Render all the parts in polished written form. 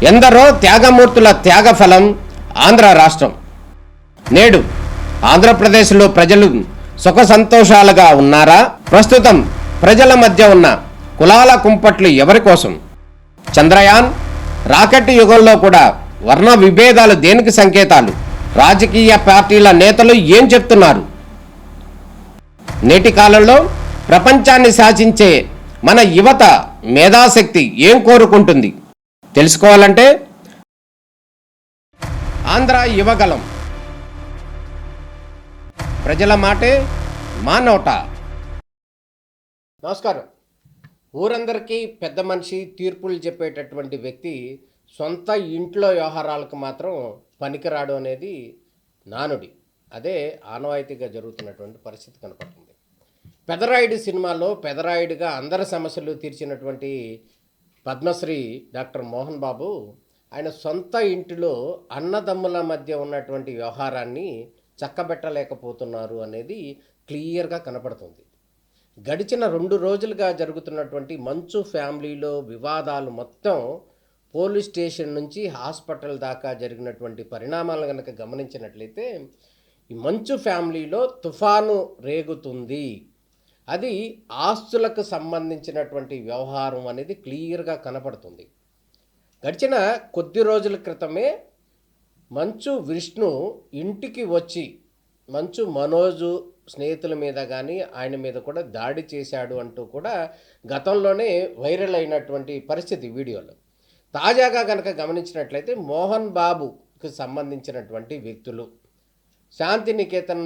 ఎందరో త్యాగమూర్తుల త్యాగఫలం ఆంధ్ర రాష్ట్రం. నేడు ఆంధ్రప్రదేశ్లో ప్రజలు సుఖ సంతోషాలుగా ఉన్నారా? ప్రస్తుతం ప్రజల మధ్య ఉన్న కులాల కుంపట్లు ఎవరి కోసం? చంద్రయాన్ రాకెట్ యుగంలో కూడా వర్ణ విభేదాలు దేనికి సంకేతాలు? రాజకీయ పార్టీల నేతలు ఏం చెప్తున్నారు? నేటి కాలంలో ప్రపంచాన్ని శాసించే మన యువత మేధాశక్తి ఏం కోరుకుంటుంది? తెలుసుకోవాలంటే ఆంధ్ర యువగలం. ప్రజల మాటే మా నోట. నమస్కారం. ఊరందరికీ పెద్ద మనిషి, తీర్పులు చెప్పేటటువంటి వ్యక్తి సొంత ఇంట్లో వ్యవహారాలకు మాత్రం పనికిరాడు అనేది నానుడి. అదే ఆనవాయితీగా జరుగుతున్నటువంటి పరిస్థితి కనపడుతుంది. పెదరాయుడు సినిమాలో పెదరాయుడిగా అందరి సమస్యలు తీర్చినటువంటి పద్మశ్రీ డాక్టర్ మోహన్ బాబు ఆయన సొంత ఇంటిలో అన్నదమ్ముల మధ్య ఉన్నటువంటి వ్యవహారాన్ని చక్కబెట్టలేకపోతున్నారు అనేది క్లియర్గా కనపడుతుంది. గడిచిన 2 రోజులుగా జరుగుతున్నటువంటి మంచు ఫ్యామిలీలో వివాదాలు మొత్తం పోలీస్ స్టేషన్ నుంచి హాస్పిటల్ దాకా జరిగినటువంటి పరిణామాలు కనుక గమనించినట్లయితే ఈ మంచు ఫ్యామిలీలో తుఫాను రేగుతుంది. అది ఆస్తులకు సంబంధించినటువంటి వ్యవహారం అనేది క్లియర్గా కనపడుతుంది. గడిచిన కొద్ది రోజుల క్రితమే మంచు విష్ణు ఇంటికి వచ్చి మంచు మనోజు స్నేహితుల మీద కానీ ఆయన మీద కూడా దాడి చేశాడు అంటూ కూడా గతంలోనే వైరల్ అయినటువంటి పరిస్థితి వీడియోలో. తాజాగా కనుక గమనించినట్లయితే మోహన్ బాబుకి సంబంధించినటువంటి వ్యక్తులు, శాంతినికేతన్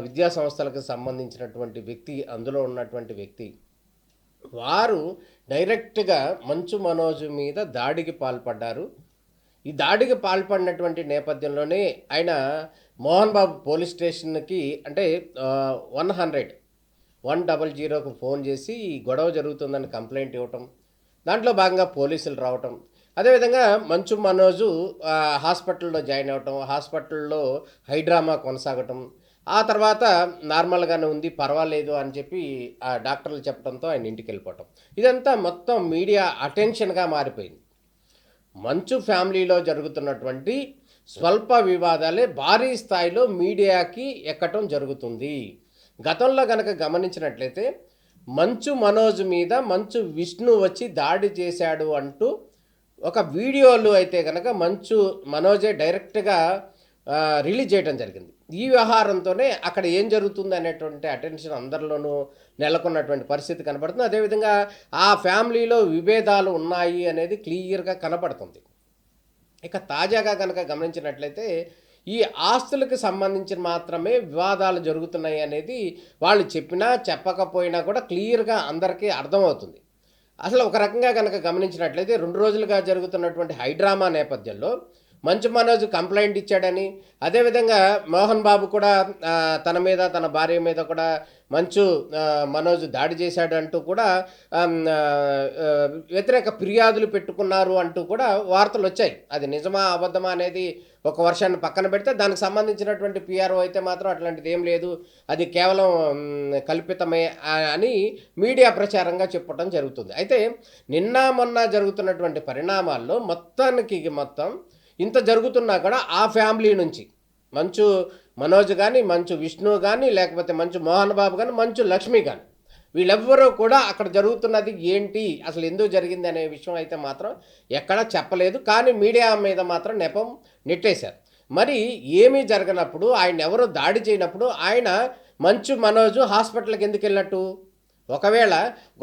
విద్యా సంస్థలకు సంబంధించినటువంటి వ్యక్తి, అందులో ఉన్నటువంటి వ్యక్తి, వారు డైరెక్ట్గా మంచు మనోజ్ మీద దాడికి పాల్పడ్డారు. ఈ దాడికి పాల్పడినటువంటి నేపథ్యంలోనే ఆయన మోహన్ బాబు పోలీస్ స్టేషన్కి అంటే 100కు ఫోన్ చేసి ఈ గొడవ జరుగుతుందని కంప్లైంట్ ఇవ్వటం, దాంట్లో భాగంగా పోలీసులు రావటం, అదేవిధంగా మంచు మనోజు హాస్పిటల్లో జాయిన్ అవ్వటం, హాస్పిటల్లో హైడ్రామా కొనసాగటం, ఆ తర్వాత నార్మల్గానే ఉంది పర్వాలేదు అని చెప్పి ఆ డాక్టర్లు చెప్పడంతో ఆయన ఇంటికి వెళ్ళిపోవటం. ఇదంతా మొత్తం మీడియా అటెన్షన్గా మారిపోయింది. మంచు ఫ్యామిలీలో జరుగుతున్నటువంటి స్వల్ప వివాదాలే భారీ స్థాయిలో మీడియాకి ఎక్కటం జరుగుతుంది. గతంలో కనుక గమనించినట్లయితే మంచు మనోజ్ మీద మంచు విష్ణు వచ్చి దాడి చేశాడు అంటూ ఒక వీడియోలు అయితే కనుక మంచు మనోజే డైరెక్ట్గా రిలీజ్ చేయడం జరిగింది. ఈ వ్యవహారంతోనే అక్కడ ఏం జరుగుతుంది అనేటువంటి అటెన్షన్ అందరిలోనూ నెలకొన్నటువంటి పరిస్థితి కనపడుతుంది. అదేవిధంగా ఆ ఫ్యామిలీలో విభేదాలు ఉన్నాయి అనేది క్లియర్గా కనపడుతుంది. ఇక తాజాగా కనుక గమనించినట్లయితే ఈ ఆస్తులకు సంబంధించి మాత్రమే వివాదాలు జరుగుతున్నాయి అనేది వాళ్ళు చెప్పినా చెప్పకపోయినా కూడా క్లియర్గా అందరికీ అర్థమవుతుంది. అసలు ఒక రకంగా కనుక గమనించినట్లయితే 2 రోజులుగా జరుగుతున్నటువంటి హైడ్రామా నేపథ్యంలో మంచు మనోజ్ కంప్లైంట్ ఇచ్చాడని, అదేవిధంగా మోహన్ బాబు కూడా తన మీద తన భార్య మీద కూడా మంచు మనోజ్ దాడి చేశాడు అంటూ కూడా వ్యతిరేక ఫిర్యాదులు పెట్టుకున్నారు అంటూ కూడా వార్తలు వచ్చాయి. అది నిజమా అబద్ధమా అనేది ఒక వర్షాన్ని పక్కన పెడితే దానికి సంబంధించినటువంటి పిఆర్ఓ అయితే మాత్రం అట్లాంటిది ఏం లేదు, అది కేవలం కల్పితమే అని మీడియా ప్రచారంగా చెప్పడం జరుగుతుంది. అయితే నిన్న మొన్న జరుగుతున్నటువంటి పరిణామాల్లో మొత్తం ఇంత జరుగుతున్నా కూడా ఆ ఫ్యామిలీ నుంచి మంచు మనోజ్ కానీ, మంచు విష్ణు కానీ, లేకపోతే మంచు మోహన్ బాబు కానీ, మంచు లక్ష్మి కానీ, వీళ్ళెవ్వరూ కూడా అక్కడ జరుగుతున్నది ఏంటి, అసలు ఎందుకు జరిగింది అనే విషయం అయితే మాత్రం ఎక్కడా చెప్పలేదు. కానీ మీడియా మీద మాత్రం నెపం నెట్టేశారు. మరి ఏమీ జరగనప్పుడు, ఆయన ఎవరో దాడి చేయనప్పుడు ఆయన మంచు మనోజు హాస్పిటల్కి ఎందుకు వెళ్ళినట్టు? ఒకవేళ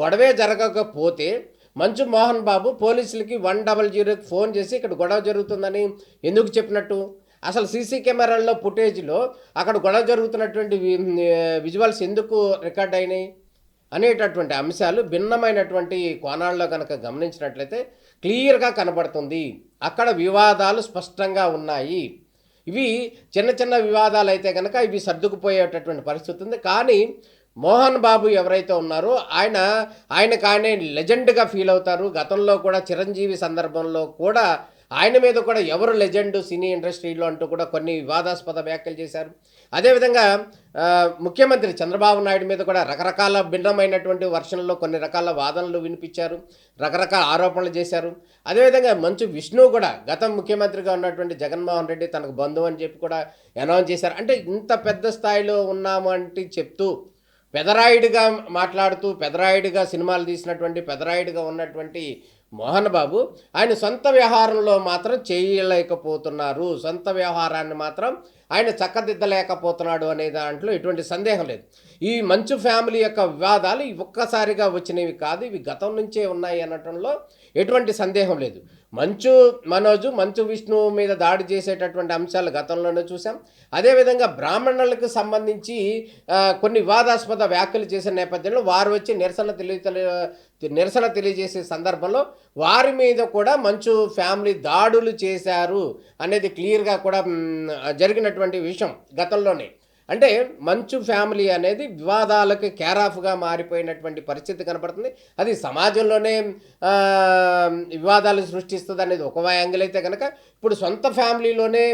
గొడవే జరగకపోతే మంచు మోహన్ బాబు పోలీసులకి 100కి ఫోన్ చేసి ఇక్కడ గొడవ జరుగుతుందని ఎందుకు చెప్పినట్టు? అసలు సీసీ కెమెరాల్లో ఫుటేజ్లో అక్కడ గొడవ జరుగుతున్నటువంటి విజువల్స్ ఎందుకు రికార్డ్ అయినాయి అనేటటువంటి అంశాలు భిన్నమైనటువంటి కోణాల్లో కనుక గమనించినట్లయితే క్లియర్గా కనబడుతుంది. అక్కడ వివాదాలు స్పష్టంగా ఉన్నాయి. ఇవి చిన్న చిన్న వివాదాలు అయితే కనుక ఇవి సర్దుకుపోయేటటువంటి పరిస్థితి ఉంది. కానీ మోహన్ బాబు ఎవరైతే ఉన్నారో ఆయనకు ఆయనే లెజెండ్గా ఫీల్ అవుతారు. గతంలో కూడా చిరంజీవి సందర్భంలో కూడా ఆయన మీద కూడా ఎవరు లెజెండ్ సినీ ఇండస్ట్రీలో అంటూ కూడా కొన్ని వివాదాస్పద వ్యాఖ్యలు చేశారు. అదేవిధంగా ముఖ్యమంత్రి చంద్రబాబు నాయుడు మీద కూడా రకరకాల భిన్నమైనటువంటి వర్షన్లో కొన్ని రకాల వాదనలు వినిపించారు, రకరకాల ఆరోపణలు చేశారు. అదేవిధంగా మంచు విష్ణు కూడా గతం ముఖ్యమంత్రిగా ఉన్నటువంటి జగన్మోహన్ రెడ్డి తనకు బంధువు అని చెప్పి కూడా అనౌన్స్ చేశారు. అంటే ఇంత పెద్ద స్థాయిలో ఉన్నాము అంటే చెప్తూ పెదరాయుడిగా మాట్లాడుతూ పెదరాయుడిగా సినిమాలు తీసినటువంటి పెదరాయుడిగా ఉన్నటువంటి మోహన్ బాబు ఆయన సొంత వ్యవహారంలో మాత్రం చేయలేకపోతున్నారు, సొంత వ్యవహారాన్ని మాత్రం ఆయన చక్కదిద్దలేకపోతున్నాడు అనే దాంట్లో ఎటువంటి సందేహం లేదు. ఈ మంచు ఫ్యామిలీ యొక్క వివాదాలు ఒక్కసారిగా వచ్చినవి కాదు, ఇవి గతం నుంచే ఉన్నాయి అనటంలో ఎటువంటి సందేహం లేదు. మంచు విష్ణు మీద దాడి చేసేటటువంటి అంశాలు గతంలోనే చూసాం. అదేవిధంగా బ్రాహ్మణులకు సంబంధించి కొన్ని వివాదాస్పద వ్యాఖ్యలు చేసిన నేపథ్యంలో వారు వచ్చి నిరసన తెలియజేసే సందర్భంలో వారి మీద కూడా మంచు ఫ్యామిలీ దాడులు చేశారు అనేది క్లియర్గా కూడా జరిగినటువంటి విషయం గతంలోనే. అంటే మంచు ఫ్యామిలీ అనేది వివాదాలకు కేరాఫ్గా మారిపోయినటువంటి పరిస్థితి కనపడుతుంది. అది సమాజంలోనే వివాదాలు సృష్టిస్తుంది అనేది ఒక యాంగిల్ అయితే కనుక, ఇప్పుడు సొంత ఫ్యామిలీలోనే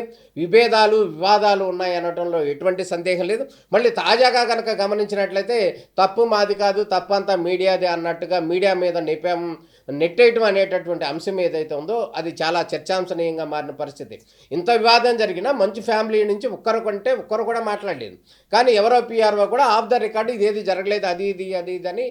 వివాదాలు ఉన్నాయి అనడంలో ఎటువంటి సందేహం లేదు. మళ్ళీ తాజాగా కనుక గమనించినట్లయితే తప్పు మాది కాదు, తప్పు అంతా మీడియాదే అన్నట్టుగా మీడియా మీద నెట్టేయటం అనేటటువంటి అంశం ఏదైతే ఉందో అది చాలా చర్చాంశనీయంగా మారిన పరిస్థితి. ఇంత వివాదం జరిగినా మంచు ఫ్యామిలీ నుంచి ఒక్కరు కూడా మాట్లాడలేదు. కానీ ఎవరో పిఆర్ఓ కూడా ఆఫ్ ద రికార్డు ఇదేది జరగలేదు అది ఇది అని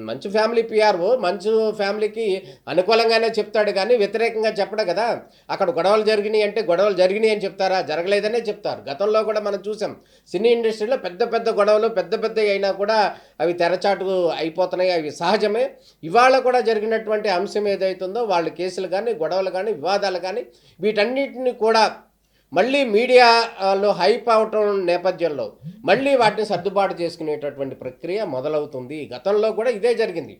మంచు ఫ్యామిలీ పిఆర్ఓ మంచు ఫ్యామిలీకి అనుకూలంగానే చెప్తాడు కానీ వ్యతిరేకంగా చెప్పడు కదా. అక్కడ గొడవలు జరిగినాయి అంటే గొడవలు జరిగినాయి అని చెప్తారా? జరగలేదనే చెప్తారు. గతంలో కూడా మనం చూసాం సినీ ఇండస్ట్రీలో పెద్ద గొడవలు పెద్ద అయినా కూడా అవి తెరచాటు అయిపోతున్నాయి, అవి సహజమే. ఇవాళ కూడా జరిగినటువంటి అంశం ఏదైతుందో వాళ్ళ కేసులు కానీ గొడవలు కానీ వివాదాలు కానీ వీటన్నిటిని కూడా మళ్ళీ మీడియాలో హైప్ అవటం నేపథ్యంలో మళ్ళీ వాటిని సర్దుబాటు చేసుకునేటటువంటి ప్రక్రియ మొదలవుతుంది. గతంలో కూడా ఇదే జరిగింది.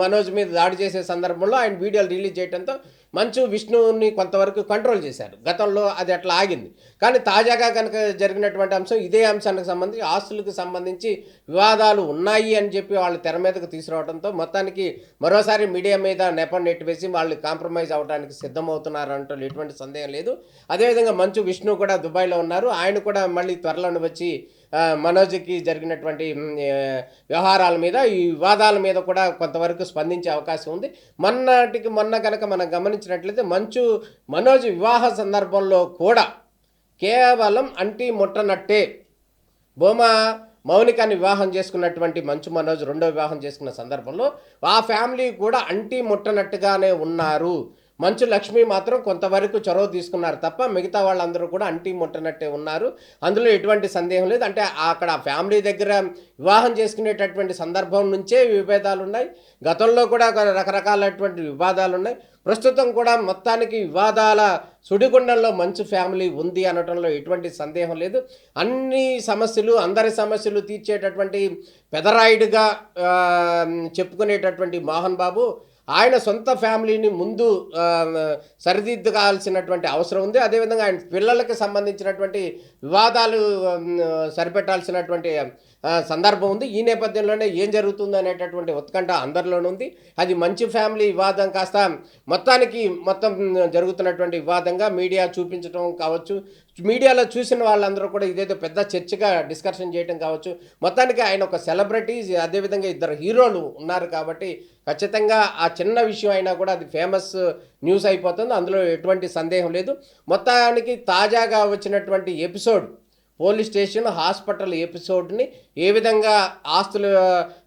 మనోజ్ మీద దాడి చేసే సందర్భంలో ఆయన వీడియోలు రిలీజ్ చేయడంతో మంచు విష్ణుని కొంతవరకు కంట్రోల్ చేశారు. గతంలో అది అట్లా ఆగింది. కానీ తాజాగా కనుక జరిగినటువంటి అంశం ఇదే అంశానికి సంబంధించి ఆస్తులకు సంబంధించి వివాదాలు ఉన్నాయి అని చెప్పి వాళ్ళు తెర మీదకు తీసుకురావడంతో మొత్తానికి మరోసారి మీడియా మీద నెట్టివేసి వాళ్ళు కాంప్రమైజ్ అవ్వడానికి సిద్ధమవుతున్నారంటూ ఎటువంటి సందేహం లేదు. అదేవిధంగా మంచు విష్ణు కూడా దుబాయ్లో ఉన్నారు. ఆయన కూడా మళ్ళీ త్వరలోనే వచ్చి మనోజ్కి జరిగినటువంటి వ్యవహారాల మీద ఈ వివాదాల మీద కూడా కొంతవరకు స్పందించే అవకాశం ఉంది. మొన్న కనుక మనం గమనించినట్లయితే మనోజ్ వివాహ సందర్భంలో కూడా కేవలం అంటి ముట్టనట్టే మౌనికాన్ని వివాహం చేసుకున్నటువంటి మనోజ్ రెండో వివాహం చేసుకున్న సందర్భంలో ఆ ఫ్యామిలీ కూడా అంటి ముట్టనట్టుగానే ఉన్నారు. మంచు లక్ష్మి మాత్రం కొంతవరకు చొరవ తీసుకున్నారు తప్ప మిగతా వాళ్ళందరూ కూడా అంటి ముట్టనట్టే ఉన్నారు. అందులో ఎటువంటి సందేహం లేదు. అంటే అక్కడ ఫ్యామిలీ దగ్గర వివాహం చేసుకునేటటువంటి సందర్భం నుంచే విభేదాలు ఉన్నాయి. గతంలో కూడా రకరకాలైనటువంటి వివాదాలు ఉన్నాయి. ప్రస్తుతం కూడా మొత్తానికి వివాదాల సుడిగుండంలో మంచు ఫ్యామిలీ ఉంది అనటంలో ఎటువంటి సందేహం లేదు. అందరి సమస్యలు తీర్చేటటువంటి పెదరాయుడుగా చెప్పుకునేటటువంటి మోహన్ బాబు ఆయన సొంత ఫ్యామిలీని ముందు సరిదిద్దాల్సినటువంటి అవసరం ఉంది. అదేవిధంగా ఆయన పిల్లలకు సంబంధించినటువంటి వివాదాలు సరిపెట్టాల్సినటువంటి సందర్భం ఉంది. ఈ నేపథ్యంలోనే ఏం జరుగుతుంది అనేటటువంటి ఉత్కంఠ అందరిలోనూ ఉంది. అది మంచి ఫ్యామిలీ వివాదం కాస్త మొత్తం జరుగుతున్నటువంటి వివాదంగా మీడియా చూపించడం కావచ్చు, మీడియాలో చూసిన వాళ్ళందరూ కూడా ఇదేదో పెద్ద చర్చగా డిస్కషన్ చేయడం కావచ్చు. మొత్తానికి ఆయన ఒక సెలబ్రిటీ, అదేవిధంగా ఇద్దరు హీరోలు ఉన్నారు కాబట్టి ఖచ్చితంగా ఆ చిన్న విషయం అయినా కూడా అది ఫేమస్ న్యూస్ అయిపోతుంది. అందులో ఎటువంటి సందేహం లేదు. మొత్తానికి తాజాగా వచ్చినటువంటి ఎపిసోడ్ పోలీస్ స్టేషన్ హాస్పిటల్ ఎపిసోడ్ని ఏ విధంగా ఆస్తుల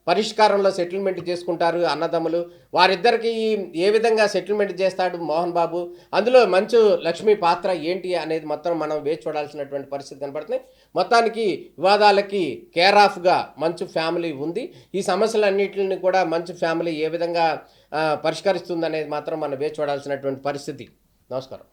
పరిష్కారంలో సెటిల్మెంట్ చేసుకుంటారు అన్నదమ్ములు, వారిద్దరికి ఏ విధంగా సెటిల్మెంట్ చేస్తాడు మోహన్ బాబు, అందులో మంచు లక్ష్మి పాత్ర ఏంటి అనేది మొత్తం మనం వేచి చూడాల్సినటువంటి పరిస్థితి కనబడుతుంది. మొత్తానికి వివాదాలకి కేర్ ఆఫ్గా మంచు ఫ్యామిలీ ఉంది. ఈ సమస్యలన్నింటిని కూడా మంచు ఫ్యామిలీ ఏ విధంగా పరిష్కరిస్తుంది అనేది మాత్రం మనం వేచి చూడాల్సినటువంటి పరిస్థితి. నమస్కారం.